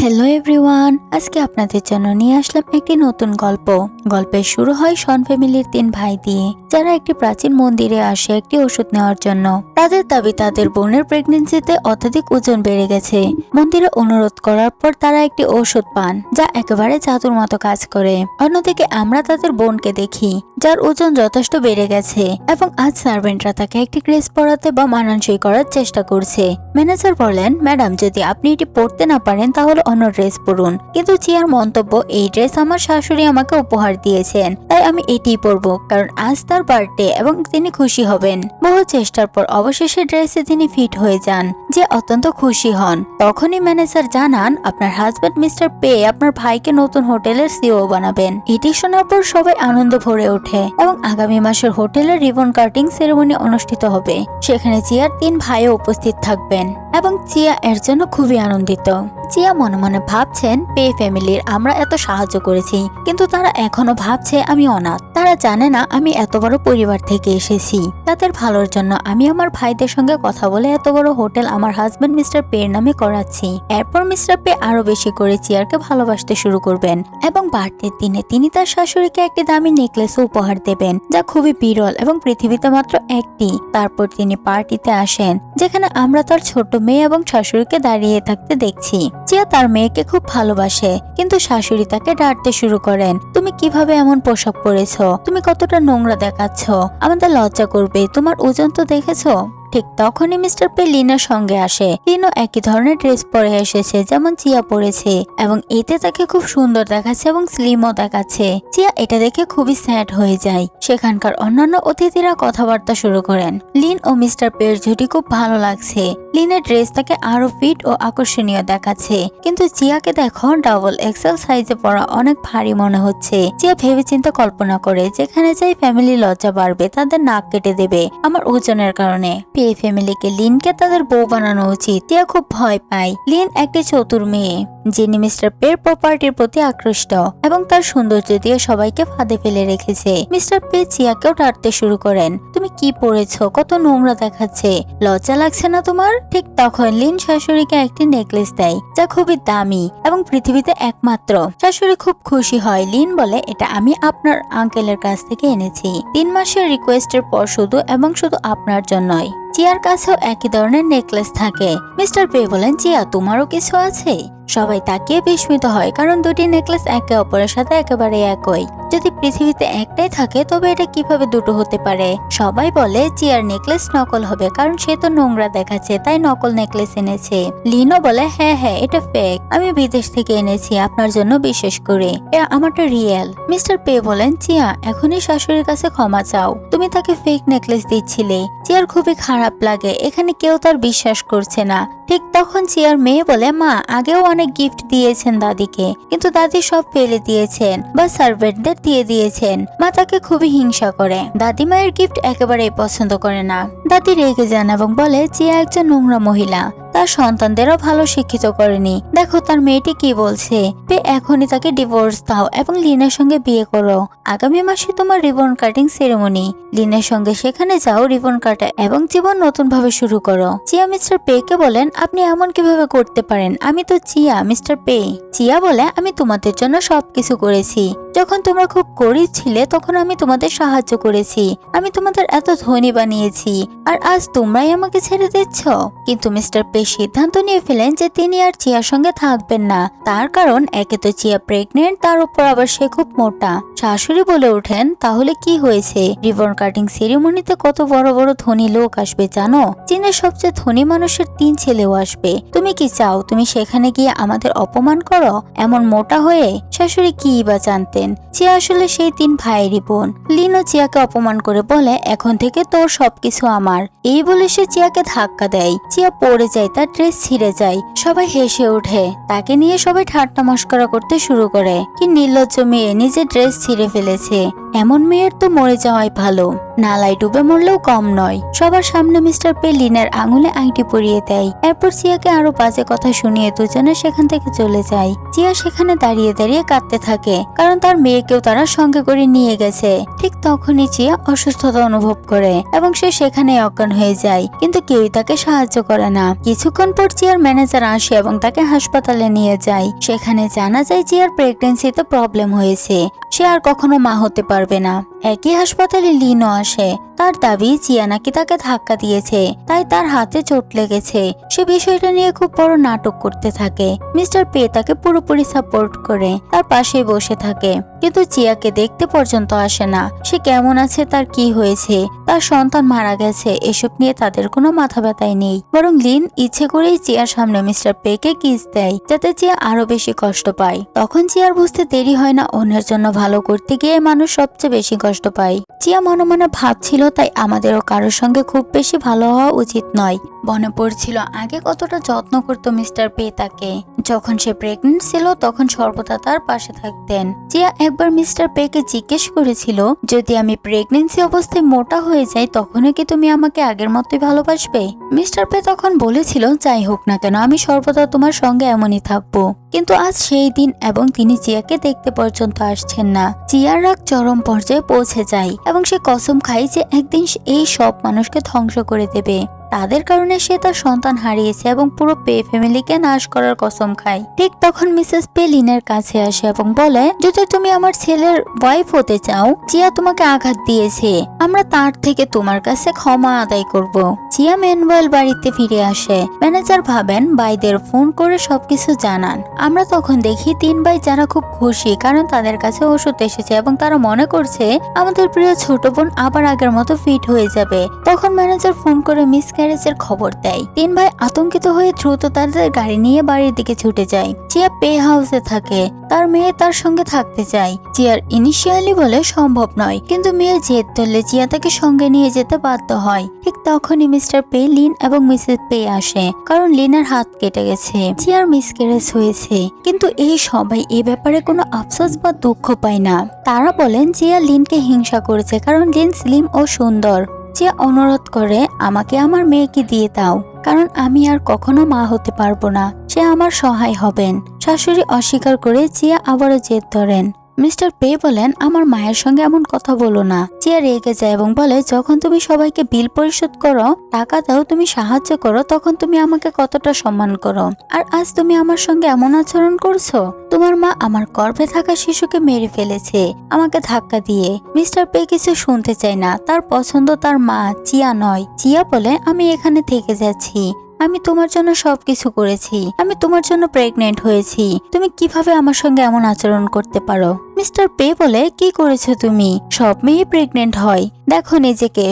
Hello everyone, আজকে আপনাদের জন্য নিয়ে আসলাম একটি নতুন গল্প। গল্পের শুরু হয় শন ফ্যামিলির 3 ভাই দিয়ে, যারা একটি প্রাচীন মন্দিরে আসে একটি ওষুধ নেওয়ার জন্য। তাদের দাবি তাদের বোনের প্রেগন্যান্সিতে অত্যাধিক ওজন বেড়ে গেছে। মন্দিরে অনুরোধ করার পর তারা একটি ঔষধ পান, যা একেবারে জাদুর মতো কাজ করে। অন্যদিকে আমরা তাদের বোনকে দেখি, যার ওজন যথেষ্ট বেড়ে গেছে এবং আজ সার্ভেন্টরা তাকে একটি ড্রেস পরাতে বা মানানসই করার চেষ্টা করছে। ম্যানেজার বলেন, ম্যাডাম, যদি আপনি এটি পরতে না পারেন তাহলে অন্য ড্রেস পরুন। কিন্তু চিয়ার মন্তব্য, এই ড্রেস আমার শাশুড়ি আমাকে উপহার দিয়েছেন, তাই আমি এটিই পরবো, কারণ আজ তার বার্থডে এবং তিনি খুশি হবেন। বহু চেষ্টার পর অবশেষে ড্রেসে তিনি ফিট হয়ে যান, যে অত্যন্ত খুশি হন। তখনই ম্যানেজার জানান, আপনার হাজবেন্ড মিস্টার পে আপনার ভাইকে নতুন হোটেলের সিও বানাবেন। এটি শোনার পর সবাই আনন্দ ভরে ওঠে এবং আগামী মাসের হোটেলের রিবন কাটিং সেরেমনি অনুষ্ঠিত হবে। সেখানে চিয়ার 3 ভাইও উপস্থিত থাকবেন এবং চিয়া এর জন্য খুবই আনন্দিত। চিয়া মনে মনে ভাবছেন, পে ফ্যামিলির আমরা এত সাহায্য করেছি, কিন্তু তারা এখনো ভাবছে আমি অনাথ। তারা জানে না আমি এত বড় পরিবার থেকে এসেছি। তাদের ভালোর জন্য আমি আমার ভাইদের সঙ্গে কথা বলে এত বড় হোটেল আমার হাজবেন্ড মিস্টার পে এর নামে করাচ্ছি। এরপর মিস্টার পে আরো বেশি করে চিয়ারকে ভালোবাসতে শুরু করবেন এবং বার্থডের দিনে তিনি তার শাশুড়িকে একটি দামি নেকলেসও উপহার দেবেন, যা খুবই বিরল এবং পৃথিবীতে মাত্র একটি। তারপর তিনি পার্টিতে আসেন, যেখানে আমরা তার ছোট মেয়ে এবং শাশুড়িকে দাঁড়িয়ে থাকতে দেখছি। চিয়া তার মেয়েকে খুব ভালোবাসে, কিন্তু শাশুড়ি তাকে ডাঁটতে শুরু করেন, তুমি কিভাবে এমন পোশাক পরেছো? তুমি কতটা নোংরা দেখাচ্ছ, আমাদের লজ্জা করবে, তোমার ওজন তো দেখেছো। ঠিক তখনই মিস্টার পে লিনার সঙ্গে আসে। লিনও একই ধরনের ড্রেস পরে এসেছে যেমন চিয়া পরেছে, এবং এতে তাকে খুব সুন্দর দেখাচ্ছে এবং স্লিমও দেখাচ্ছে। চিয়া এটা দেখে খুবই স্যাড হয়ে যায়। সেখানকার অন্যান্য অতিথিরা কথাবার্তা শুরু করেন। লিন ও মিস্টার পের জুটি খুব ভালো লাগছে। লিনের ড্রেস তাকে আরো ফিট ও আকর্ষণীয় দেখাচ্ছে, কিন্তু চিয়াকে দেখো ডাবল এক্সেল সাইজে পরা অনেক ভারী মনে হচ্ছে। চিয়া ভেবেচিন্তে কল্পনা করে, যেখানে যাই ফ্যামিলি লজ্জা বাড়বে, তাদের নাক কেটে দেবে আমার ওজনের কারণে। পে ফ্যামিলিকে লিনকে তাদের বউ বানানো উচিত। চিয়া খুব ভয় পায়। লিন একটি চতুর মেয়ে, যিনি মিস্টার পের প্রপার্টির প্রতি আকৃষ্ট এবং তার সৌন্দর্য দিয়ে সবাইকে ফাঁদে ফেলে রেখেছে। মিস্টার পে চিয়াকেও ডাঁটতে শুরু করেন, তুমি কি পরেছো, কত নোংরা দেখাচ্ছে, লজ্জা লাগছে না তোমার? ঠিক তখন লিন শাশুড়িকে একটি নেকলেস দেয়, যা খুবই দামি এবং পৃথিবীতে একমাত্র। শাশুড়ি খুব খুশি হয়। লিন বলে, এটা আমি আপনার আঙ্কেলের কাছ থেকে এনেছি, 3 মাসের রিকোয়েস্টের পর শুধু এবং শুধু আপনার জন্যই। চিয়ার কাছেও একই ধরনের নেকলেস থাকে। মিস্টার পে বলেন, চিয়া তোমারও কিছু আছে? সবাই তাকিয়ে বিস্মিত হয়, কারণ দুটি নেকলেস একে অপরের সাথে একেবারে একই। যদি পৃথিবীতে একটাই থাকে তবে এটা কিভাবে দুটো হতে পারে? সবাই বলে চিয়ার নেকলেস নকল হবে, কারণ সে তো নোংরা দেখাচ্ছে, তাই নকল নেকলেস এনেছে। লিনো বলে, হ্যাঁ হ্যাঁ, এটা ফেক, আমি বিদেশ থেকে এনেছি আপনার জন্য বিশেষ করে, আমারটা রিয়েল। মিস্টার পে বলেন, চিয়া এখনই শাশুড়ির কাছে ক্ষমা চাও, তুমি তাকে ফেক নেকলেস দিচ্ছিলে। চিয়ার খুবই খারাপ লাগে, এখানে কেউ তার বিশ্বাস করছে না। ঠিক তখন চিয়ার মেয়ে বলে, মা আগেও অনেক গিফট দিয়েছেন দাদিকে, কিন্তু দাদি সব ফেলে দিয়েছেন বা সার্ভেন্টদের দিয়ে দিয়েছেন। মা তাকে খুবই হিংসা করে, দাদি মায়ের গিফট একেবারেই পছন্দ করে না। দাদি রেগে যান এবং বলে, চিয়া একজন নোংরা মহিলা, তার সন্তানদেরও ভালো শিক্ষিত করেনি। দেখো তার মেয়েটি কি বলছে। পে এখনই তাকে ডিভোর্স দাও এবং লিনের সঙ্গে বিয়ে করো। আগামী মাসে তোমার রিবন কাটিং সেরেমনি, লিনের সঙ্গে সেখানে যাও, রিবন কাটা এবং জীবন নতুন ভাবে শুরু করো। চিয়া মিস্টার পে কে বলেন, আপনি এমন কিভাবে করতে পারেন, আমি তো চিয়া, মিস্টার পে। চিয়া বলে, আমি তোমাদের জন্য সবকিছু করেছি। যখন তোমরা খুব গরিব ছিলে তখন আমি তোমাদের সাহায্য করেছি, আমি তোমাদের এত ধনী বানিয়েছি, আর আজ তোমরাই আমাকে ছেড়ে দিচ্ছ। কিন্তু মিস্টার পে সিদ্ধান্ত নিয়ে ফেলেন যে তিনি আর চিয়ার সঙ্গে থাকবেন না। তার কারণ, একে তো চিয়া প্রেগনেন্ট, তার উপর আবার সে খুব মোটা। শাশুড়ি বলে ওঠেন, তাহলে কি হয়েছে, রিবন কাটিং সেরিমনিতে কত বড় বড় ধনী লোক আসবে জানো, চীনের সবচেয়ে ধনী মানুষের 3 ছেলেও আসবে। তুমি কি চাও তুমি সেখানে গিয়ে আমাদের অপমান করো এমন মোটা হয়ে? শাশুড়ি কি বা জানতেন, চিয়া আসলে সেই 3 ভাইয়েরই বোন। লিনো চিয়াকে অপমান করে বলে, এখন থেকে তোর সবকিছু আমার। এই বলে সে চিয়াকে ধাক্কা দেয়। চিয়া পড়ে যায়, তার ড্রেস ছিঁড়ে যায়। সবাই হেসে ওঠে, তাকে নিয়ে সবাই ঠাট্টা মস্করা করতে শুরু করে। কি নির্লজ্জ মেয়ে, নিজের ড্রেস ছিঁড়ে ফেলেছে। এমন মেয়ের তো মরে যাওয়াই ভালো, নালায় ডুবে মরলেও কম নয়। সবার সামনে মিস্টার পে লিনের আঙুলে আংটি পরিয়ে দেয়। এরপর চিয়াকে আরো বাজে কথা শুনিয়ে দুজনে সেখান থেকে চলে যায়। চিয়া সেখানে দাঁড়িয়ে দাঁড়িয়ে কাঁদতে থাকে, কারণ তার মেয়েকেও তারা সঙ্গে করে নিয়ে গেছে। ঠিক তখনই চিয়া অসুস্থতা অনুভব করে এবং সে সেখানে অজ্ঞান হয়ে যায়, কিন্তু কেউই তাকে সাহায্য করে না। কিছুক্ষণ পর চিয়ার ম্যানেজার আসে এবং তাকে হাসপাতালে নিয়ে যায়। সেখানে জানা যায় চিয়ার প্রেগন্যান্সিতে প্রবলেম হয়েছে, সে আর কখনো মা হতে পারবে না। একই হাসপাতালে লিনও আসে। তার দাবি চিয়া নাকি তাকে ধাক্কা দিয়েছে, তাই তার হাতে চোট লেগেছে। সে বিষয়টা নিয়ে খুব বড় নাটক করতে থাকে। মিস্টার পে তাকে পুরোপুরি সাপোর্ট করে তার পাশেই বসে থাকে, কিন্তু চিয়াকে দেখতে পর্যন্ত আসে না। সে কেমন আছে, তার কি হয়েছে, তার সন্তান মারা গেছে, এসব নিয়ে তাদের কোনো মাথা ব্যথাই নেই। বরং লিন ইচ্ছে করেই চিয়ার সামনে মিস্টার পে কে কিস দেয়, যাতে চিয়া আরো বেশি কষ্ট পায়। তখন চিয়ার বুঝতে দেরি হয় না, অন্যের জন্য ভালো করতে গিয়ে মানুষ সবচেয়ে বেশি কষ্ট পায়। চিয়া মনে মনে ভাবছিল, তাই আমাদেরও কারোর সঙ্গে খুব বেশি ভালো হওয়া উচিত নয়। মনে পড়ছিল আগে কতটা যত্ন করতো মিস্টার পে তাকে। যখন সে প্রেগনেন্ট ছিল তখন সর্বদা তার পাশে থাকতেন। চিয়া একবার মিস্টার পে কে জিজ্ঞেস করেছিল, যদি আমি প্রেগনেন্সি অবস্থায় মোটা হয়ে যাই তখনও কি তুমি আমাকে আগের মতোই ভালোবাসবে? মিস্টার পে তখন বলেছিল, যাই হোক না কেন আমি সর্বদা তোমার সঙ্গে এমনই থাকবো। কিন্তু আজ সেই দিন এবং তিনি চিয়াকে দেখতে পর্যন্ত আসছেন না। চিয়ার রাগ চরম পর্যায়ে পৌঁছে যায় এবং সে কসম খায় যে একদিন এই সব মানুষকে ধ্বংস করে দেবে। তাদের কারণে সে তার সন্তান হারিয়েছে এবং পুরো পে ফ্যামিলিকে নাশ করার কসম খায়। ঠিক তখন মিসেস পে লিনের কাছে আসে এবং বলে, যদি তুমি আমার ছেলের ওয়াইফ হতে চাও, চিয়া তোমাকে আঘাত দিয়েছে, আমরা তার থেকে তোমার কাছে ক্ষমা আদায় করব। চিয়া ম্যানুয়াল বাড়িতে ফিরে আসে। ম্যানেজার ভাবেন ভাইদের ফোন করে সবকিছু জানান। আমরা তখন দেখি তিন ভাই যারা খুব খুশি, কারণ তাদের কাছে ওষুধ এসেছে এবং তারা মনে করছে আমাদের প্রিয় ছোট বোন আবার আগের মতো ফিট হয়ে যাবে। তখন ম্যানেজার ফোন করে মিসক্যারেজের খবর দেয়। তিন ভাই আতঙ্কিত হয়ে দ্রুত তাদের গাড়ি নিয়ে বাড়ির দিকে ছুটে যায়। চিয়া পে হাউসে থাকে, তার মেয়ে তার সঙ্গে থাকতে চায়। চিয়ার ইনিশিয়ালি বলে সম্ভব নয়, কিন্তু মেয়ে জেদ ধরলে চিয়া তাকে সঙ্গে নিয়ে যেতে বাধ্য হয়। ঠিক তখনই মিস্টার পে, লিন এবং মিসেস পে আসে, কারণ লিনের হাত কেটে গেছে। চিয়ার মিসক্যারেজ হয়েছে, কিন্তু এই সবাই এ ব্যাপারে কোনো আফসোস বা দুঃখ পায় না। তারা বলেন চিয়া লিনকে হিংসা করেছে, কারণ লিন স্লিম ও সুন্দর। চিয়া অনুরোধ করে, আমাকে আমার মেয়েকে দিয়ে দাও, কারণ আমি আর কখনো মা হতে পারবো না, সে আমার সহায় হবেন। শাশুড়ি অস্বীকার করে চিয়া আবারও জেদ ধরেন। মিস্টার পে বলেন, আমার মায়ের সঙ্গে এমন কথা বলো না। চিয়া রেগে যায় এবং বলে, যখন তুমি সবাইকে বিল পরিশোধ করো, টাকা দাও, তুমি সাহায্য করো, তখন তুমি আমাকে কতটা সম্মান করো, আর আজ তুমি আমার সঙ্গে এমন আচরণ করছো। তোমার মা আমার গর্ভে থাকা শিশুকে মেরে ফেলেছে আমাকে ধাক্কা দিয়ে। মিস্টার পে কিছু শুনতে চায় না, তার পছন্দ তার মা, চিয়া নয়। চিয়া বলে, আমি এখানে থেকে যাচ্ছি, আমি তোমার জন্য সবকিছু করেছি, আমি তোমার জন্য প্রেগনেন্ট হয়েছি, তুমি কিভাবে আমার সঙ্গে এমন আচরণ করতে পারো? মিস্টার পে বলে, কি করেছো তুমি? সব মেয়ে প্রেগনেন্ট হয়, দেখো নিজেকে,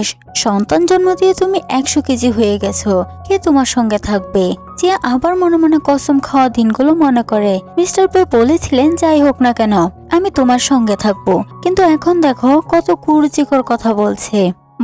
সন্তান জন্ম দিয়ে তুমি 100 কেজি হয়ে গেছো, কে তোমার সঙ্গে থাকবে? চিয়া আবার মনে মনে কসম খাওয়া দিনগুলো মনে করে। মিস্টার পে বলেছিলেন, যাই হোক না কেন আমি তোমার সঙ্গে থাকবো, কিন্তু এখন দেখো কত কুরুচিকর কথা বলছে।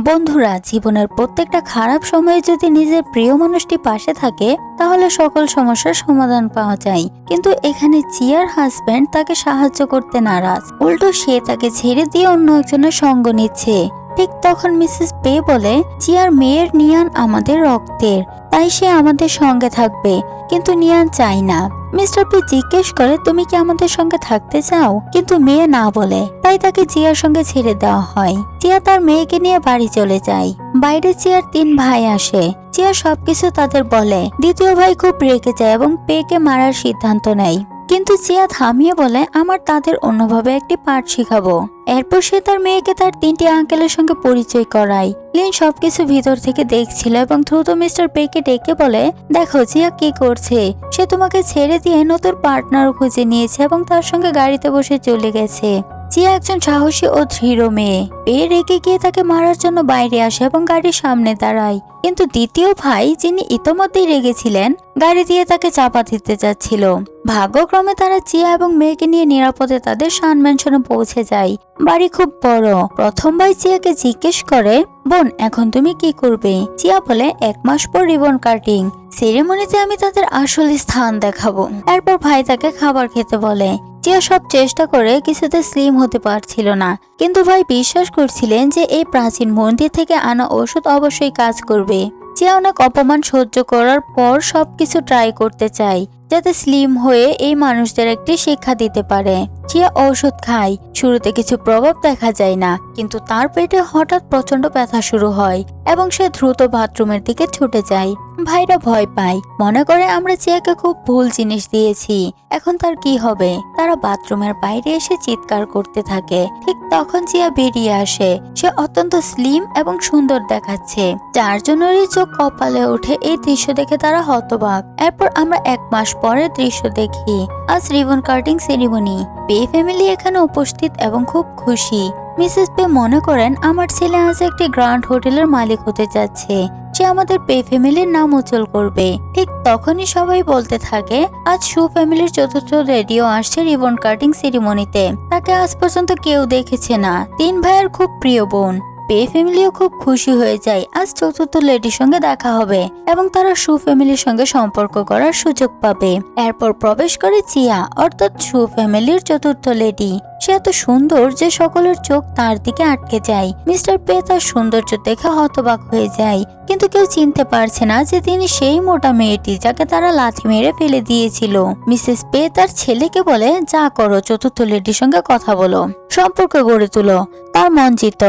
বন্ধুরা, জীবনের প্রত্যেকটা খারাপ সময়ে যদি নিজের প্রিয় মানুষটি পাশে থাকে তাহলে সকল সমস্যার সমাধান পাওয়া যায়। কিন্তু এখানে চিয়ার হাজবেন্ড তাকে সাহায্য করতে নারাজ, উল্টো সে তাকে ছেড়ে দিয়ে অন্য একজনের সঙ্গ নিচ্ছে। ঠিক তখন মিসেস পে বলে, চিয়ার মেয়ের নিয়ান আমাদের রক্তের, তাই সে আমাদের সঙ্গে থাকবে, কিন্তু নিয়ান চাই না। মিস্টার পে জিজ্ঞেস করে, তুমি কি আমাদের সঙ্গে থাকতে চাও? কিন্তু মেয়ে না বলে, তাই তাকে চিয়ার সঙ্গে ছেড়ে দেওয়া হয়। চিয়া তার মেয়েকে নিয়ে বাড়ি চলে যায়। বাইরে চিয়ার 3 ভাই আসে। চিয়া সবকিছু তাদের বলে। দ্বিতীয় ভাই খুব রেগে যায় এবং পেকে মারার সিদ্ধান্ত নেয়, কিন্তু চিয়া থামিয়ে বলে, আমার তাদের অন্যভাবে একটি পাঠ শিখাবো। এরপর সে তার মেয়েকে তার 3টি আঙ্কেলের সঙ্গে পরিচয় করায়। লিন সবকিছু ভিতর থেকে দেখছিল এবং দ্রুত মিস্টার পেকে ডেকে বলে, দেখো চিয়া কি করছে, সে তোমাকে ছেড়ে দিয়ে নতুন পার্টনার খুঁজে নিয়েছে এবং তার সঙ্গে গাড়িতে বসে চলে গেছে। চিয়া একজন সাহসী ও দৃঢ় মেয়ে। পে রেগে গিয়ে তাকে মারার জন্য বাইরে আসে এবং গাড়ির সামনে দাঁড়ায়, কিন্তু দ্বিতীয় ভাই, যিনি ইতোমধ্যেই রেগেছিলেন, গাড়ি দিয়ে তাকে চাপা দিতে যাচ্ছিল। ভাগ্যক্রমে তারা চিয়া এবং মেয়েকে নিয়ে নিরাপদে তাদের শান ম্যানশনে পৌঁছে যায়। বাড়ি খুব বড়। প্রথম ভাই চিয়াকে জিজ্ঞেস করে, বোন এখন তুমি কি করবে? চিয়া বলে, 1 মাস পর রিবন কাটিং সেরেমনিতে আমি তাদের আসল স্থান দেখাবো। এরপর ভাই তাকে খাবার খেতে বলে। চিয়া সব চেষ্টা করে কিছুতে স্লিম হতে পারছিল না, কিন্তু ভাই বিশ্বাস করছিলেন যে এই প্রাচীন মন্দির থেকে আনা ওষুধ অবশ্যই কাজ করবে। চিয়া অনেক অপমান সহ্য করার পর সবকিছু ট্রাই করতে চায় যাতে স্লিম হয়ে এই মানুষদের একটি শিক্ষা দিতে পারে। চিয়া ঔষধ খায়, শুরুতে কিছু প্রভাব দেখা যায় না, কিন্তু তার পেটে হঠাৎ প্রচন্ড ব্যথা শুরু হয় এবং সে দ্রুত বাথরুমের দিকে ছুটে যায়। ভাইরা ভয় পায়, মনে করে আমরা চিয়াকে খুব ভুল জিনিস দিয়েছি, এখন তার কি হবে। তারা বাথরুমের বাইরে এসে চিৎকার করতে থাকে। ঠিক তখন চিয়া বেরিয়ে আসে। সে অত্যন্ত স্লিম এবং সুন্দর দেখাচ্ছে, যার জন্যই চোখ কপালে ওঠে। এই দৃশ্য দেখে তারা হতবাক। এরপর আমরা 1 মাস পরের দৃশ্য দেখি। আজ ribbon cutting ceremony. Pay family এখানে উপস্থিত এবং খুব খুশি। মিসেস পে মনে করেন আমার ছেলে আজ একটি গ্র্যান্ড হোটেলের মালিক হতে যাচ্ছে, সে আমাদের পে ফ্যামিলির নাম উজ্জ্বল করবে। ঠিক তখনই সবাই বলতে থাকে আজ শু ফ্যামিলির চতুর্থ রেডিও আসছে রিবন কাটিং সেরিমনিতে। তাকে আজ পর্যন্ত কেউ দেখেছে না। 3 ভাইয়ের খুব প্রিয় বোন। পে ফ্যামিলিও খুব খুশি হয়ে যায়, আজ চতুর্থ লেডির সঙ্গে দেখা হবে এবং তারা শু ফ্যামিলির সঙ্গে সম্পর্ক করার সুযোগ পাবে। এরপর প্রবেশ করে চিয়া, অর্থাৎ শু ফ্যামিলির চতুর্থ লেডি। সে এত সুন্দর যে সকলের চোখ তার দিকে আটকে যায়। মিস্টার পে তার সৌন্দর্য দেখে হতবাক হয়ে যায়, কিন্তু কেউ চিনতে পারছে না যে তিনি সেই মোটা মেয়েটি যাকে তারা লাথি মেরে ফেলে দিয়েছিল। মিসেস পে তার ছেলেকে বলে, যা করো, চতুর্থ লেডির সঙ্গে কথা বলো, সম্পর্ক গড়ে তুলো, তার মন জিত।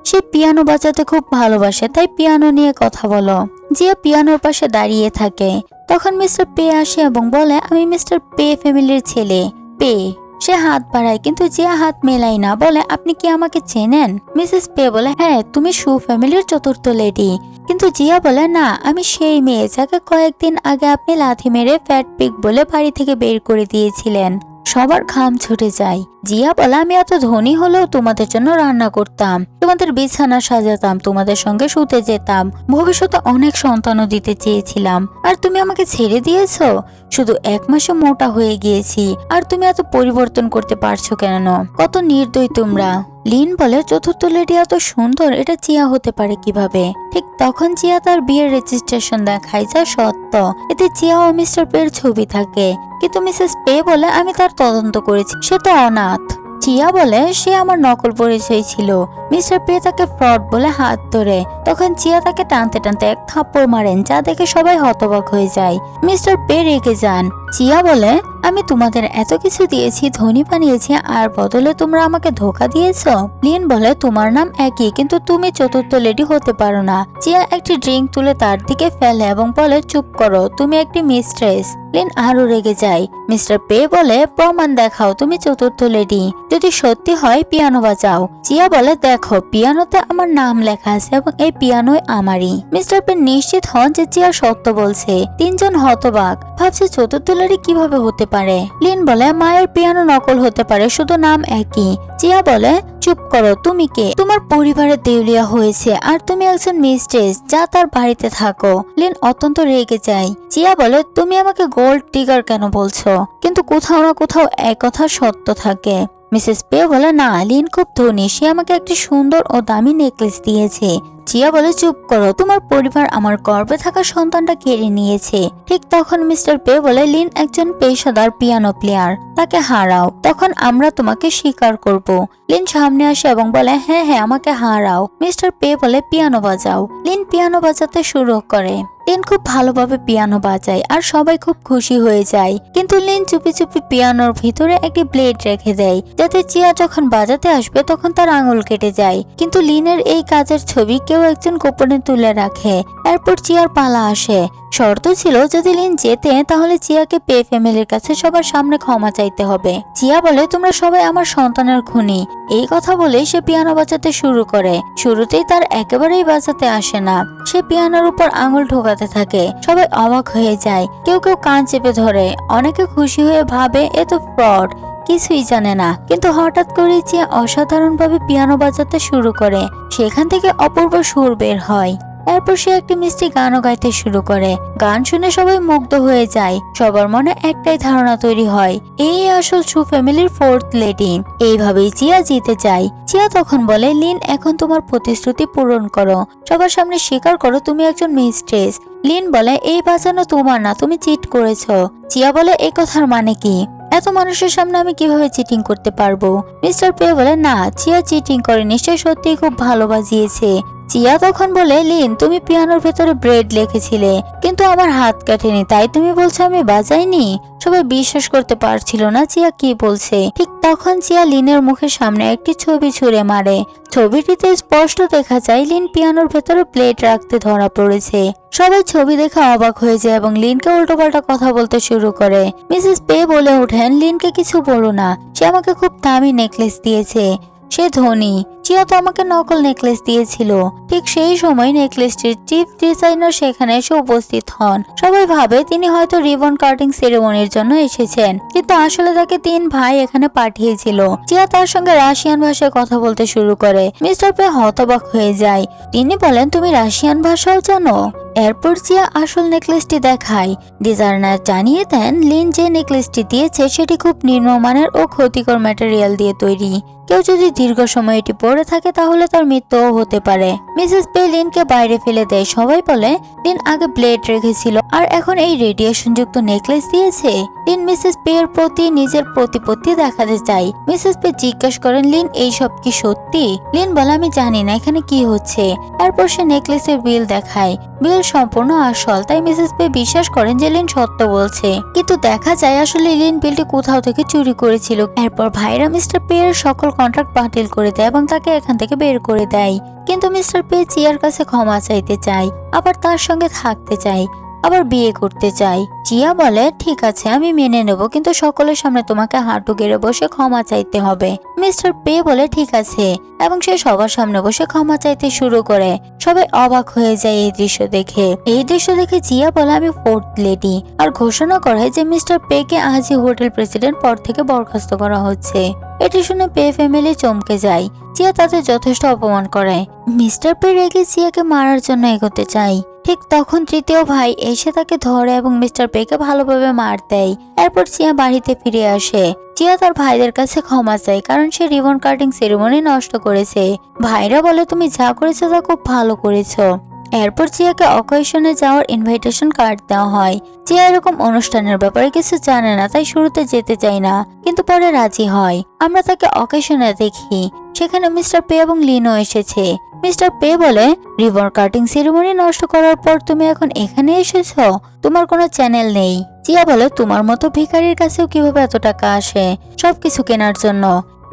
সে পিয়ানো বাজাতে খুব ভালোবাসে, তাই পিয়ানো নিয়ে কথা বলো। জিয়া পিয়ানোর পাশে দাঁড়িয়ে থাকে। তখন মিস্টার পে আসে এবং বলে, আমি মিস্টার পে ফ্যামিলির ছেলে পে। সে হাত বাড়ায়, কিন্তু জিয়া হাত মেলাই না, বলে, আপনি কি আমাকে চেনেন? মিসেস পে বলে, হ্যাঁ, তুমি শু ফ্যামিলির চতুর্থ লেডি। কিন্তু জিয়া বলে, না, আমি সেই মেয়ে যাকে কয়েকদিন আগে আপনি লাথি মেরে ফ্যাট পিগ বলে বাড়ি থেকে বের করে দিয়েছিলেন। সবার ঘাম ছুটে যায়। জিয়া বলে, আমি এত ধনী হলেও তোমাদের জন্য রান্না করতাম, তোমাদের বিছানা সাজাতাম, তোমাদের সঙ্গে শুতে যেতাম, ভবিষ্যতে অনেক সন্তানও দিতে চেয়েছিলাম, আর তুমি আমাকে ছেড়ে দিয়েছো। শুধু 1 মাসে মোটা হয়ে গিয়েছি, আর তুমি এত পরিবর্তন করতে পারছো কেন? কত নির্দয়ী তোমরা। লিন বলে, চতুর্থ লেডি এত সুন্দর, এটা চিয়া হতে পারে কিভাবে? ঠিক তখন চিয়া তার বিয়ের রেজিস্ট্রেশন দেখায়, যা সত্য। এতে চিয়া ও মিস্টার পের ছবি থাকে, কিন্তু মিসেস পে বলে, আমি তার তদন্ত করেছি, সে তো অনাথ। চিয়া বলে, সে আমার নকল পরিচয় ছিল। মিস্টার পে তাকে ফ্রড বলে হাত ধরে। তখন চিয়া তাকে টানতে টানতে 1 থাপ্পড় মারেন, যা দেখে সবাই হতবাক হয়ে যায়। মিস্টার পে রেগে যান। চিয়া বলে, আমি তোমাদের এত কিছু দিয়েছি, ধনী বানিয়েছি, আর বদলে তোমরা আমাকে ধোকা দিয়েছো। লিন বলে, তোমার নাম একই, কিন্তু তুমি চতুর্থ লেডি হতে পারো না। চিয়া একটি ড্রিঙ্ক তুলে তার দিকে ফেলে এবং বলে, চুপ করো, তুমি একটি মিস্ট্রেস। লিন আরো রেগে যায়। মিস্টার পে বলে, প্রমাণ দেখাও, তুমি চতুর্থ লেডি। যদি সত্যি হয় পিয়ানো বাজাও। চিয়া বলে, দেখো, পিয়ানোতে আমার নাম লেখা আছে এবং এই পিয়ানোই আমারই। মিস্টার পে নিশ্চিত হন যে চিয়া সত্য বলছে। 3 জন হতবাক, ভাবছে চতুর্থ লেডি কিভাবে হতে পারে। লিন বলে, মায়ের পিয়ানো নকল হতে পারে, শুধু নাম একই। চিয়া বলে, চুপ করো, তুমি কে? তোমার পরিবারের দেউলিয়া হয়েছে, আর তুমি একজন মিস্ট্রেস, যা তার বাড়িতে থাকো। লিন অত্যন্ত রেগে যায়। চিয়া বলে, তুমি আমাকে গোল্ড টিগার কেন বলছো? কিন্তু কোথাও না কোথাও এক কথা সত্য থাকে। মিসেস পে বলে, না, লিন খুব ধনী, সে আমাকে একটি সুন্দর ও দামি নেকলেস দিয়েছে। চিয়া বলে, চুপ করো, তোমার পরিবার আমার গর্ভে থাকা সন্তানটা কেড়ে নিয়েছে। ঠিক তখন মিস্টার পে বলে, লিন একজন পেশাদার পিয়ানো প্লেয়ার, তাকে হারাও, তখন আমরা তোমাকে স্বীকার করব। লিন সামনে আসে এবং বলে, হ্যাঁ হ্যাঁ, আমাকে হারাও। মিস্টার পে বলে, পিয়ানো বাজাও। লিন পিয়ানো বাজাতে শুরু করে। লিন খুব ভালোভাবে পিয়ানো বাজায় আর সবাই খুব খুশি হয়ে যায়, কিন্তু লিন চুপি চুপি পিয়ানোর ভিতরে একটি ব্লেড রেখে দেয়, যাতে চিয়া যখন বাজাতে আসবে তখন তার আঙুল কেটে যায়। কিন্তু লিনের এই কাজের ছবি কেউ একজন গোপনে তুলে রাখে। এরপর চিয়ার পালা আসে। শর্ত ছিল, যদি লিন জেতে তাহলে চিয়াকে পে ফ্যামিলির কাছে সবার সামনে ক্ষমা চাইতে হবে। চিয়া বলে, তোমরা সবাই আমার সন্তানের খুনি। এই কথা বলে সে পিয়ানো বাজাতে শুরু করে। শুরুতেই তার একেবারেই বাজাতে আসে না। সে পিয়ানোর উপর আঙুল ঢোকাতে থাকে। সবাই অবাক হয়ে যায়, কেউ কেউ কান চেপে ধরে, অনেকে খুশি হয়ে ভাবে এ তো ফ্রড, কিছুই জানে না। কিন্তু হঠাৎ করে চিয়া অসাধারণভাবে পিয়ানো বাজাতে শুরু করে। সেখান থেকে অপূর্ব সুর বের হয়। এরপর সে একটি মিষ্টি গানও গাইতে শুরু করে। গান শুনে সবাই মুগ্ধ হয়ে যায়। সবার মনে একটাই ধারণা তৈরি হয়, এই আসল শু ফ্যামিলির 4th লেডি। এইভাবেই চিয়া জিতে যায়। চিয়া তখন বলে, লিন, এখন তোমার প্রতিশ্রুতি পূরণ করো, সবার সামনে স্বীকার করো তুমি একজন মিস্ট্রেস। লিন বলে, এই বাজানো তোমার না, তুমি চিট করেছো। চিয়া বলে, এই কথার মানে কি? এত মানুষের সামনে আমি কিভাবে চিটিং করতে পারবো? মিস্টার পে বলে, না, চিয়া চিটিং করে, নিশ্চয়ই সত্যিই খুব ভালো বাজিয়েছে। চিয়া তখন বলে, লিন, তুমি পিয়ানোর ভেতরে ব্রেড লিখেছিলে, কিন্তু আমার হাত কাটেনি, তাই তুমি বলছো আমি বাজাইনি? সবাই বিশ্বাস করতে পারছিল না চিয়া কি বলছে। ঠিক তখন চিয়া লিনের মুখের সামনে একটি ছবি ছুঁড়ে মারে। ছবিটিতে স্পষ্ট দেখা যায় লিন পিয়ানোর ভেতরে প্লেট রাখতে ধরা পড়েছে। সবাই ছবি দেখে অবাক হয়ে যায় এবং লিনকে উল্টোপাল্টা কথা বলতে শুরু করে। মিসেস পে বলে ওঠেন, লিনকে কিছু বলো না, সে আমাকে খুব দামি নেকলেস দিয়েছে, সে ধনী। চিয়া তো আমাকে নকল নেকলেস দিয়েছিল। ঠিক সেই সময় নেকলেসটির চিফ ডিজাইনার সেখানে এসে উপস্থিত হন। সবাই ভাবে তিনি হয়তো রিবন কাটিং সেরেমনির জন্য এসেছেন, কিন্তু আসলে তাকে 3 ভাই এখানে পাঠিয়েছিল। চিয়া তার সঙ্গে রাশিয়ান ভাষায় কথা বলতে শুরু করে। মিস্টার পে হতবাক হয়ে যায়। তিনি বলেন, তুমি রাশিয়ান ভাষাও জানো? এরপর চিয়া আসল নেকলেসটি দেখায়। ডিজাইনার জানিয়ে দেন, লিন যে নেকলেসটি দিয়েছে সেটি খুব নিম্নমানের ও ক্ষতিকর ম্যাটেরিয়াল দিয়ে তৈরি। কেউ যদি দীর্ঘ সময় এটি পরে থাকে তাহলে তার মৃত্যুও হতে পারে। মিসেস পে লিনকে বাইরে ফেলে দেয়। সবাই বলে, লিন আগে ব্লেড রেখেছিল আর এখন এই রেডিয়েশন যুক্ত নেকলেস দিয়েছে। লিন মিসেস পে এর প্রতি নিজের প্রতিপত্তি দেখাতে চায়। মিসেস পে জিজ্ঞাসা করেন, লিন, এই সব কি সত্যি? লিন বলে, আমি জানি না এখানে কি হচ্ছে। এরপর সে নেকলেসের বিল দেখায়। বিল সম্পূর্ণ আসল, তাই মিসেস পে বিশ্বাস করেন যে লিন সত্য বলছে। কিন্তু দেখা যায় আসলে লিন বিলটি কোথাও থেকে চুরি করেছিল। এরপর ভাইরা মিস্টার পে এর সকল কন্ট্রাক্ট বাতিল করে দেয় এবং তাকে এখান থেকে বের করে দেয়। কিন্তু মিস্টার পে চিয়ার কাছে ক্ষমা চাইতে চায়, আবার তার সঙ্গে থাকতে চায়, আবার বিয়ে করতে চায়। চিয়া বলে, ঠিক আছে, আমি মেনে নেব, কিন্তু সকলের সামনে তোমাকে হাঁটু গেড়ে বসে ক্ষমা চাইতে হবে। মিস্টার পে বলে, ঠিক আছে, এবং সে সবার সামনে বসে ক্ষমা চাইতে শুরু করে। সবাই অবাক হয়ে যায় এই দৃশ্য দেখে। এই দৃশ্য দেখে চিয়া বলে, আমি 4th লেডি, আর ঘোষণা করে যে মিস্টার পে কে আজই হোটেল প্রেসিডেন্ট পদ থেকে বরখাস্ত করা হচ্ছে। এটি শুনে পে ফ্যামিলি চমকে যায়। চিয়া তাদের যথেষ্ট অপমান করে। মিস্টার পে রেগে চিয়াকে মারার জন্য এগোতে চায়। ঠিক তখন 3য় ভাই এসে তাকে ধরে এবং মিস্টার পে কে ভালোভাবে মার দেয়। এরপর চিয়া বাড়িতে ফিরে আসে। চিয়া তার ভাইদের কাছে ক্ষমা চায়, কারণ সে রিবন কাটিং সেরেমনি নষ্ট করেছে। ভাইরা বলে, তুমি যা করেছো তা খুব ভালো করেছো। এরপর চিয়াকে অকেশনে যাওয়ার ইনভাইটেশন কার্ড দেওয়া হয়। চিয়া এরকম অনুষ্ঠানের ব্যাপারে কিছু জানে না, তাই শুরুতে যেতে চায় না, কিন্তু পরে রাজি হয়। আমরা তাকে অকেশনে দেখি। সেখানে মিস্টার পে এবং লিনও এসেছে। মিস্টার পে বলে, রিবন কাটিং সেরেমনি নষ্ট করার পর তুমি এখন এখানে এসেছো? তোমার কোনো চ্যানেল নেই। চিয়া বলে, তোমার মতো ভিখারির কাছেও কিভাবে এত টাকা আসে সবকিছু কেনার জন্য?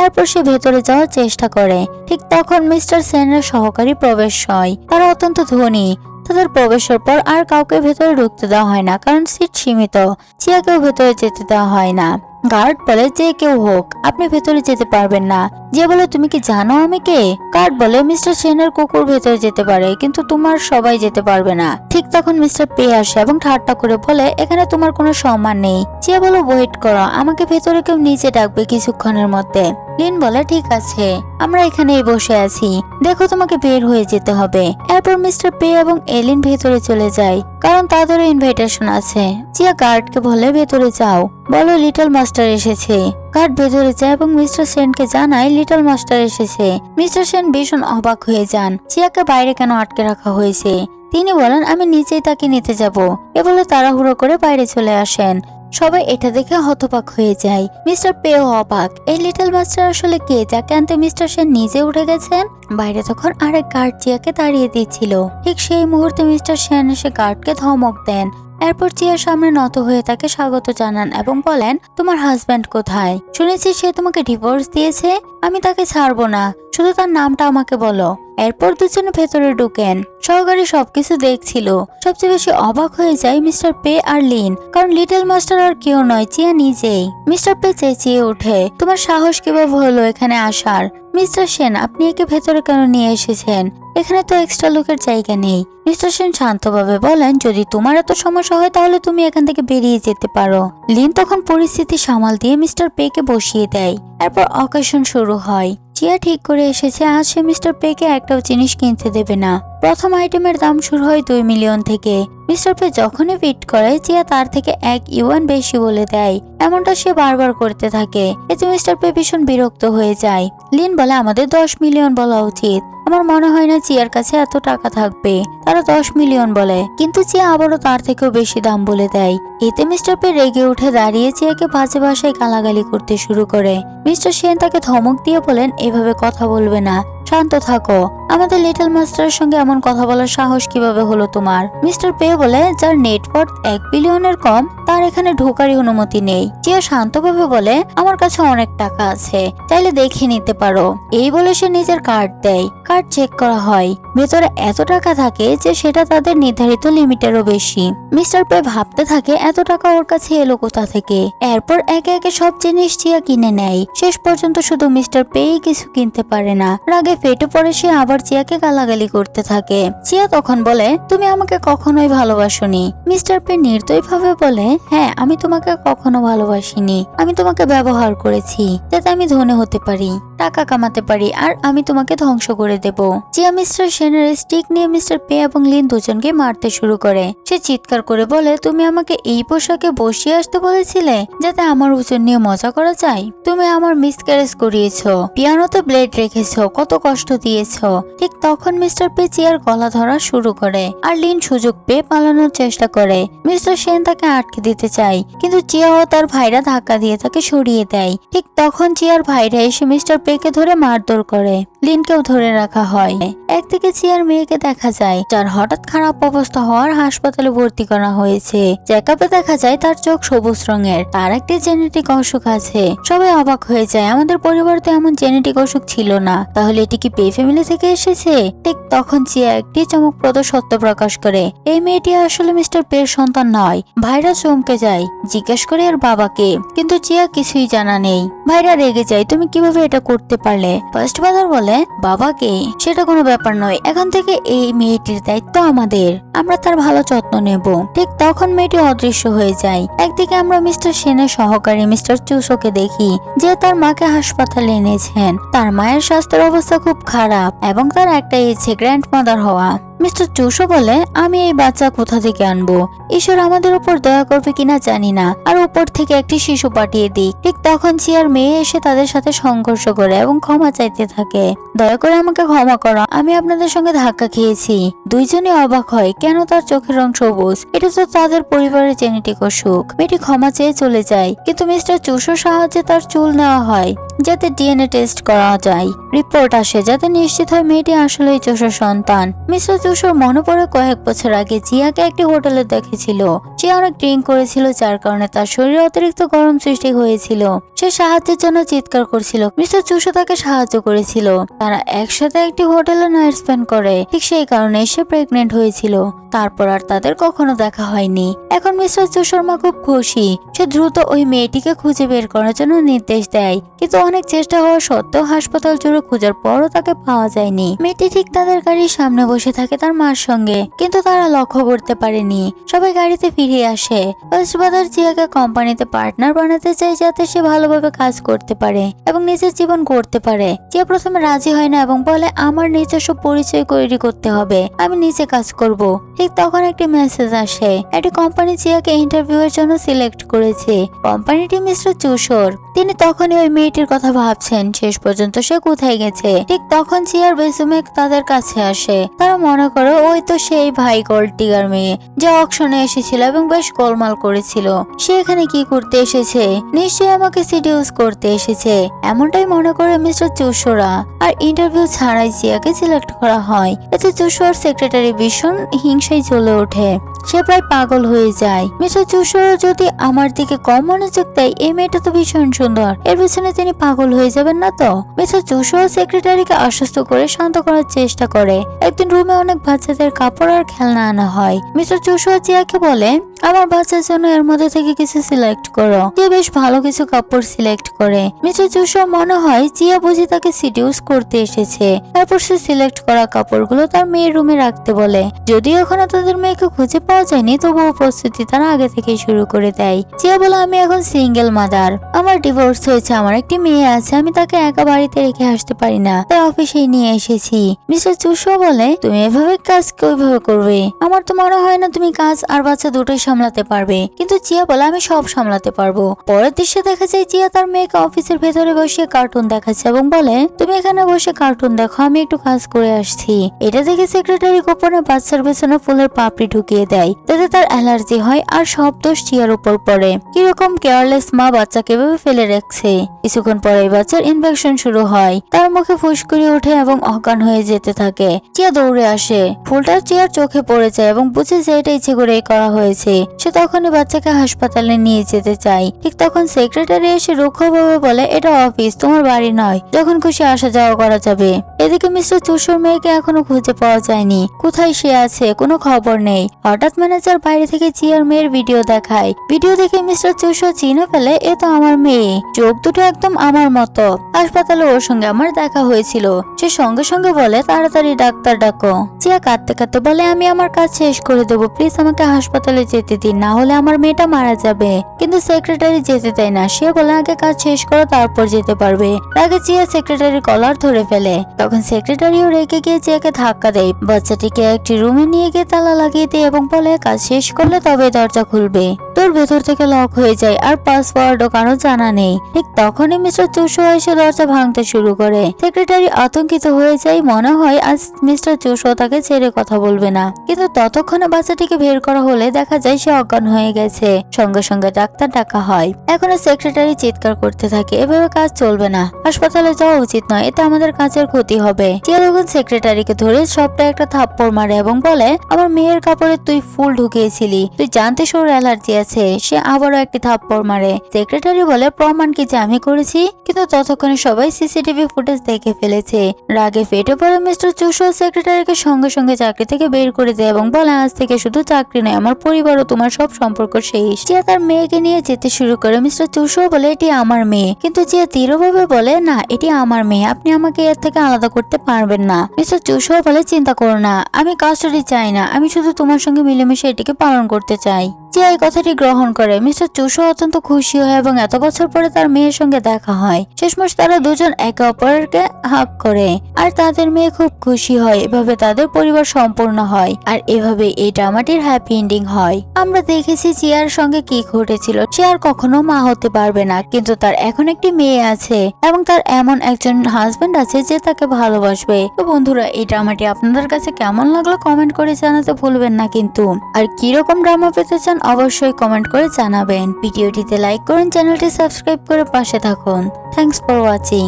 এরপর সে ভেতরে যাওয়ার চেষ্টা করে। ঠিক তখন মিস্টার সেনের সহকারী প্রবেশ হয়। তারা অত্যন্ত ধনী। তাদের প্রবেশের পর আর কাউকে ভেতরে ঢুকতে দেওয়া হয় না, কারণ সিট সীমিত। চিয়াকেও ভেতরে যেতে দেওয়া হয় না। গার্ড বলে, যে কেউ হোক, আপনি ভেতরে যেতে পারবেন না। যে বলে, তুমি কি জানো আমি কে? গার্ড বলে, মিস্টার সেনের কুকুর ভেতরে যেতে পারে, কিন্তু তোমার সবাই যেতে পারবে না। ঠিক তখন মিস্টার পে আসে এবং ঠাট্টা করে বলে, এখানে তোমার কোনো সম্মান নেই। চিয়া বলে, ওয়েট করো, আমাকে ভেতরে কেউ নিচে ডাকবে কিছুক্ষণের মধ্যে। লিন বলে, ঠিক আছে, আমরা এখানেই বসে আছি, দেখো তোমাকে বের হয়ে যেতে হবে। এরপর মিস্টার পে এবং এলিন ভেতরে চলে যায়, কারণ তাদেরও ইনভাইটেশন আছে। চিয়া গার্ডকে বলে, ভেতরে যাও, বলো লিটল মাস্টার এসেছে। গার্ড ভেতরে যায় এবং মিস্টার সেনকে জানায় লিটল মাস্টার এসেছে। মিস্টার সেন ভীষণ অবাক হয়ে যান, চিয়াকে বাইরে কেন আটকে রাখা হয়েছে। তিনি বলেন, আমি নিজেই তাকে নিতে যাব। এ বলে তাড়াহুড়ো করে বাইরে চলে আসেন। সবাই এটা দেখে হতবাক হয়ে যায়। মিস্টার পেও অবাক, এই লিটল মাস্টার আসলে কে যাকে আনতে মিস্টার সেন নিজে উঠে গেছেন? বাইরে তখন আরেক গার্ড চিয়াকে তাড়িয়ে দিচ্ছিল। ঠিক সেই মুহূর্তে মিস্টার সেন এসে গার্ডকে ধমক দেন। এরপর চিয়ার সামনে নত হয়ে তাকে স্বাগত জানান এবং বলেন, তোমার হাজব্যান্ড কোথায়? শুনেছি সে তোমাকে ডিভোর্স দিয়েছে। আমি তাকে ছাড়বো না, শুধু তার নামটা আমাকে বলো। এরপর দুজনে ভেতরে ঢুকেন। সহকারী সবকিছু দেখছিল। সবচেয়ে বেশি অবাক হয়ে যায় মিস্টার পে আর লিন, কারণ লিটল মাস্টার আর কেউ নয়, চিয়া নিজেই। মিস্টার পে চেঁচিয়ে ওঠে, তোমার সাহস কিভাবে হলো এখানে আসার? মিস্টার সেন, আপনি একে ভেতরে কেন নিয়ে এসেছেন? এখানে তো এক্সট্রা লোকের জায়গা নেই। মিস্টার সেন শান্তভাবে বলেন, যদি তোমার এত সমস্যা হয় তাহলে তুমি এখান থেকে বেরিয়ে যেতে পারো। লিন তখন পরিস্থিতি সামাল দিয়ে মিস্টার পে কে বসিয়ে দেয়। এরপর অকেশন শুরু হয়। চিয়া ঠিক করে এসেছে আজ সে মিস্টার পে কে একটাও জিনিস কিনতে দেবে না। প্রথম আইটেমের দাম শুরু হয় 2 মিলিয়ন থেকে। মিস্টার পে যখনই ফিট করে চিয়া তার থেকে 1 ইউয়ান বেশি বলে দেয়। এমনটা সে বারবার করতে থাকে। এতে মিস্টার পে ভীষণ বিরক্ত হয়ে যায়। লিন বলে আমাদের 10 মিলিয়ন বলা উচিত। আমার মনে হয় না চিয়ার কাছে এত টাকা থাকবে। তারা 10 মিলিয়ন বলে, কিন্তু চিয়া আবারও তার থেকেও বেশি দাম বলে দেয়। এতে মিস্টার পে রেগে উঠে দাঁড়িয়ে চিয়াকে বাজে ভাষায় গালাগালি করতে শুরু করে। মিস্টার সেন তাকে ধমক দিয়ে বলেন এভাবে কথা বলবে না, শান্ত থাকো। আমাদের লিটল মাস্টারের সঙ্গে এমন কথা বলার সাহস কিভাবে হলো তোমার? মিস্টার পে বলে যার নেটওয়ার্থ 1 বিলিয়নের কম তার এখানে ঢোকারই অনুমতি নেই। চিয়া শান্তভাবে বলে আমার কাছে অনেক টাকা আছে, চাইলে দেখে নিতে পারো। এই বলে সে নিজের কার্ড দেয়। কার্ড চেক করা হয়, ভেতরে এত টাকা থাকে যে সেটা তাদের নির্ধারিত লিমিটেরও বেশি। মিস্টার পে ভাবতে থাকে এত টাকা ওর কাছে এলো কোথা থেকে। এরপর একে একে সব জিনিস চিয়া কিনে নেয়। শেষ পর্যন্ত শুধু মিস্টার পেই কিছু কিনতে পারে না। রাগে ফেটে পড়ে সে আবার চিয়াকে গালাগালি করতে থাকে। চিয়া তখন বলে তুমি আমাকে কখনোই ভালোবাসোনি। মিস্টার পে নির্দয়ভাবে বলে হ্যাঁ, আমি তোমাকে কখনো ভালোবাসিনি। আমি তোমাকে ব্যবহার করেছি যাতে আমি ধনী হতে পারি, টাকা কামাতে পারি, আর আমি তোমাকে ধ্বংস করে দেব। চিয়া মিস্টার সেনের স্টিক নিয়ে মিস্টার পে এবং লিন দুজনকে মারতে শুরু করে। সে চিৎকার করে বলে তুমি আমাকে এই পোশাকে বসিয়ে আসতে বলেছিলে যাতে আমার ওজন নিয়ে মজা করা যায়। তুমি আমার মিসক্যারেজ করিয়েছো, পিয়ানোতে ব্লেড রেখেছো, কত কষ্ট দিয়েছো। ঠিক তখন মিস্টার পে চিয়ার গলা ধরা শুরু করে আর লিন সুযোগ পেয়ে পালানোর চেষ্টা করে। মিস্টার সেন তাকে আটকে দিতে চায়, কিন্তু চিয়া ও তার ভাইরা ধাক্কা দিয়ে তাকে সরিয়ে দেয়। ঠিক তখন চিয়ার ভাইরা এসে মিস্টার পেকে ধরে মারধর করে। লিনকেও ধরে রাখা হয়। একদিকে চিয়ার মেয়েকে দেখা যায় যার হঠাৎ খারাপ অবস্থা হওয়ার হাসপাতালে ভর্তি করা হয়েছে। চেকআপে দেখা যায় তার চোখ সবুজ রঙের, তার একটি জেনেটিক অসুখ আছে। সবাই অবাক হয়ে যায়, আমাদের পরিবারে তো এমন জেনেটিক অসুখ ছিল না, তাহলে এটি কি পে ফ্যামিলি থেকে এসেছে? ঠিক তখন চিয়া একটি চমকপ্রদ সত্য প্রকাশ করে, এই মেয়েটি আসলে মিস্টার পের সন্তান নয়। ভাইরা চমকে যায়, জিজ্ঞেস করে এর বাবাকে, কিন্তু চিয়া কিছুই জানা নেই। ভাইরা রেগে যায়, তুমি কিভাবে এটা করতে পারলে? ফার্স্ট ফাদার বলে বাবাকে, সেটা কোনো ব্যাপার নয়, এখন থেকে এই মেয়েটির দায়িত্ব আমাদের, আমরা তার ভালো যত্ন নেব। ঠিক তখন মেয়েটি অদৃশ্য হয়ে যায়। একদিকে আমরা মিস্টার সেনের সহকারী মিস্টার চুসোকে দেখি, যে তার মাকে হাসপাতালে এনেছেন। তার মায়ের স্বাস্থ্যের অবস্থা খুব খারাপ এবং তার একটাই ইচ্ছে গ্র্যান্ড মাদার হওয়া। মিস্টার চুসো বলে আমি এই বাচ্চা কোথা থেকে আনবো? ঈশ্বর আমাদের উপর দয়া করবে কিনা জানি না, আর উপর থেকে একটি শিশু পাঠিয়ে দিই। ঠিক তখন চিয়ার মেয়ে এসে তাদের সাথে সংঘর্ষ করে এবং ক্ষমা চাইতে থাকে, দয়া করে আমাকে ক্ষমা করো, আমি আপনাদের সঙ্গে ধাক্কা খেয়েছি। দুইজনই অবাক হয়, কেন তার চোখের রং সবুজ? এটা তো তাদের পরিবারের জেনেটিক অসুখ। মেয়েটি ক্ষমা চেয়ে চলে যায়, কিন্তু মিস্টার চুসোর সাহায্যে তার চুল নেওয়া হয় যাতে ডিএনএ টেস্ট করা যায়। রিপোর্ট আসে যাতে নিশ্চিত হয় মেয়েটি আসলেই চুসোর সন্তান। মিস্টার চুসোর মনে পড়ে কয়েক বছর আগে চিয়াকে একটি হোটেলে দেখেছিল। চিয়া অনেক ড্রিঙ্ক করেছিল, যার কারণে তার শরীরে অতিরিক্ত গরম সৃষ্টি হয়েছিল। সে সাহায্যের জন্য চিৎকার করছিল। মিস্টার চুসো তাকে সাহায্য করেছিল। তারা একসাথে একটি হোটেলে নাইট স্পেন্ড করে, ঠিক সেই কারণে সে প্রেগনেন্ট হয়েছিল। তারপর আর তাদের কখনো দেখা হয়নি। এখন মিস্টার চুসোর মা খুব খুশি। সে দ্রুত ওই মেয়েটিকে খুঁজে বের করার জন্য নির্দেশ দেয়, কিন্তু অনেক চেষ্টা হওয়া সত্ত্বেও হাসপাতাল জুড়ে খোঁজার পরও তাকে পাওয়া যায়নি। মেয়েটি ঠিক তাদের গাড়ির সামনে বসে থাকে তার মার সঙ্গে, কিন্তু তারা লক্ষ্য করতে পারেনি। সবাই গাড়িতে ফিরে আসে। ফার্স্ট ফাদার চিয়াকে কোম্পানিতে পার্টনার বানাতে চায় যাতে সে ভালোভাবে কাজ করতে পারে এবং নিজের জীবন গড়তে পারে। চিয়া প্রথমে রাজি হয় না এবং বলে আমার নিজস্ব পরিচয় তৈরি করতে হবে, আমি নিজে কাজ করব। ঠিক তখন একটি মেসেজ আসে, একটি কোম্পানি চিয়াকে ইন্টারভিউ এর জন্য সিলেক্ট করেছে। কোম্পানিটি মিস্টার চুসোর। তিনি তখনই ওই মেয়েটির কথা ভাবছেন, শেষ পর্যন্ত সে কোথায় গেছে। ঠিক তখন চিয়ার বেসুমে তাদের কাছে আসে। তারা মনে করে ওই তো সেই ভাই গোল্ড টিগার মেয়ে যে অকশনে এসেছিল এবং বেশ গোলমাল করেছিল। সে এখানে কি করতে এসেছে? নিশ্চয়ই আমাকে সিডিউস করতে এসেছে, এমনটাই মনে করে মিস্টার চুসোরা। আর ইন্টারভিউ ছাড়াই চিয়াকে সিলেক্ট করা হয়। এতে চুসোর সেক্রেটারি ভীষণ হিংসায় জ্বলে ওঠে। সে প্রায় পাগল হয়ে যায়। মিস্টার চুসোর যদি আমার দিকে কম মনোযোগ দেয়, এই মেয়েটা তো ভীষণ সুন্দর, এর পিছনে তিনি পাগল হয়ে যাবেন না তো? মিস্টার চুসো সেক্রেটারিকে আশ্বস্ত করে শান্ত করার চেষ্টা করে। একদিন রুমে অনেক বাচ্চাদের কাপড় আর খেলনা আনা হয়। মিস্টার চুসো চিয়াকে বলে আমার বাচ্চার জন্য এর মধ্যে থেকে কিছু সিলেক্ট করো। যে বেশ ভালো কিছু কাপড় সিলেক্ট করে। মিস্টার জোশো মনে হয় জিয়া বুঝি তাকে সিডিউস করতে এসেছে। তারপর সে সিলেক্ট করা কাপড়গুলো তার মেয়ের রুমে রাখতে বলে। যদিও এখনো তাদের মেয়েকে খুঁজে পাওয়া যায়নি, তবুও প্রস্তুতি তারা আগে থেকে শুরু করে দেয়। জিয়া বলে, আমি এখন সিঙ্গেল মাদার, আমার ডিভোর্স হয়েছে, আমার একটি মেয়ে আছে, আমি তাকে একা বাড়িতে রেখে আসতে পারি না, তাই অফিসে নিয়ে এসেছি। মিস্টার জোশো বলে, তুমি এভাবে কাজ কিভাবে করবে? আমার তো মনে হয় না তুমি কাজ আর বাচ্চা দুটোই সামলাতে পারবে। কিন্তু জিয়া বলে, আমি সব সামলাতে পারবো। পরের দৃশ্যে দেখা যায় জিয়া তার মেয়েকে অফিসের ভেতরে বসে কার্টুন দেখাচ্ছে এবং বলে, তুমি এখানে বসে কার্টুন দেখো, আমি একটু কাজ করে আসছি। এটা দেখে সেক্রেটারি গোপনে বাচ্চার পেছনে ফুলের পাপড়ি ঢুকিয়ে দেয়, তাতে তার অ্যালার্জি হয় আর সব দোষ জিয়ার উপর পড়ে। কিরকম কেয়ারলেস মা বাচ্চাকে এভাবে ফেলে রাখছে। কিছুক্ষণ পরে বাচ্চার ইনফেকশন শুরু হয়, তার মুখে ফুসকুড়ি ওঠে এবং অজ্ঞান হয়ে যেতে থাকে। জিয়া দৌড়ে আসে, ফুলটা জিয়ার চোখে পড়ে যায় এবং বুঝে যে এটা ইচ্ছে করে করা হয়েছে। সে তখনই বাচ্চাকে হাসপাতালে নিয়ে যেতে চায়। ঠিক তখন সেক্রেটারি এসে রুক্ষভাবে বলে, এটা অফিস, তোমার বাড়ি নয়, যখন খুশি আসা যাওয়া করা যাবে। এদিকে মিস্টার জোশোর মেয়েকে এখনো খুঁজে পাওয়া যায়নি। কোথায় সে আছে কোনো খবর নেই। হঠাৎ ম্যানেজার বাইরে থেকে জিয়ার মেয়ের ভিডিও দেখায়। ভিডিও দেখে মিস্টার জোশো চিনে ফেলে, এ তো আমার মেয়ে, চোখ দুটো একদম আমার মতো। হাসপাতালে ওর সঙ্গে আমার দেখা হয়েছিল। সে সঙ্গে সঙ্গে বলে, তাড়াতাড়ি ডাক্তার ডাকো। জিয়া কাঁদতে কাঁদতে বলে, আমি আমার কাজ শেষ করে দেবো, প্লিজ আমাকে হাসপাতালে যেতে দিন, না হলে আমার মেয়েটা মারা যাবে। কিন্তু সেক্রেটারি যেতে দেয় না। সে বলে, আগে কাজ শেষ করো তারপর যেতে পারবে। আগে জিয়া সেক্রেটারির কলার ধরে ফেলে। তখন সেক্রেটারিও রেগে গিয়ে জিয়াকে ধাক্কা দেয়। বাচ্চাটিকে একটি রুমে নিয়ে গিয়ে তালা লাগিয়ে দেয় এবং বলে, কাজ শেষ করলে তবে দরজা খুলবে। তোর ভেতর থেকে লক হয়ে যায় আর পাসওয়ার্ডও কারো জানা নেই। ঠিক তখনই মিস্টার জোশো এসে দরজা ভাঙতে শুরু করে। সেক্রেটারি আতঙ্কিত হয়ে যায়, মনে হয় আজ মিস্টার জোশো তাকে ছেড়ে কথা বলবে না। কিন্তু ততক্ষণে বাচ্চাটিকে বের করা হলে দেখা যায় সে অজ্ঞান হয়ে গেছে। সঙ্গে সঙ্গে ডাক্তার ডাকা হয়। এখন সেক্রেটারি চিৎকার করতে থাকে, এভাবে কাজ চলবে না, হাসপাতালে যাওয়া উচিত নয়, এতে আমাদের কাজের ক্ষতি হবে। জিয়া তখন সেক্রেটারিকে ধরে সবটা একটা থাপ্পড় মারে এবং বলে, আমার মেয়ের কাপড়ে তুই ফুল ঢুকিয়েছিলি, তুই জানতে ওর অ্যালার্জি আছে। সে আবারও একটি থাপ্পড় মারে। সেক্রেটারি বলে, প্রমাণ কি যে আমি করেছি? কিন্তু ততক্ষণে সবাই সিসিটিভি ফুটেজ দেখে ফেলেছে। রাগে ফেটে পড়ে মিস্টার জোশো সেক্রেটারিকে সঙ্গে সঙ্গে চাকরি থেকে বের করে দেয় এবং বলে, আজ থেকে শুধু চাকরি নয়, আমার পরিবারও তোমার সব সম্পর্ক শেষ। জিয়া তার মেয়েকে নিয়ে যেতে শুরু করে। মিস্টার জোশো বলে, এটি আমার মেয়ে। কিন্তু জিয়া দৃঢ়ভাবে বলে, না, এটি আমার মেয়ে, আপনি আমাকে এর থেকে আলাদা করতে পারবেন না। মিস্টার জোশো বলে, চিন্তা করো না, আমি কাস্টাডি চাই না, আমি শুধু তোমার সঙ্গে মিলেমিশে এটিকে পালন করতে চাই। জিয়া এই কথাটি গ্রহণ করে। মিস্টার জোশো অত্যন্ত খুশি হয় এবং এত বছর পরে তার মেয়ের সঙ্গে দেখা হয়। শেষমেশ তারা দুজন একে অপরকে হাগ করে আর তাদের মেয়ে খুব খুশি হয়। এভাবে তাদের পরিবার সম্পূর্ণ হয় আর এভাবে এই ড্রামাটির হ্যাপি এন্ডিং হয়। আমরা দেখেছি জিয়ার সঙ্গে কি ঘটেছিল। সে আর কখনো মা হতে পারবে না, কিন্তু তার এখন একটি মেয়ে আছে এবং তার এমন একজন হাজবেন্ড আছে যে তাকে ভালোবাসবে। তো বন্ধুরা, এই ড্রামাটি আপনাদের কাছে কেমন লাগলো কমেন্ট করে জানাতে ভুলবেন না কিন্তু। আর কিরকম ড্রামা পেতে চান অবশ্যই কমেন্ট করে জানাবেন। ভিডিওটিতে লাইক করুন, চ্যানেলটি সাবস্ক্রাইব করে পাশে থাকুন। Thanks for watching.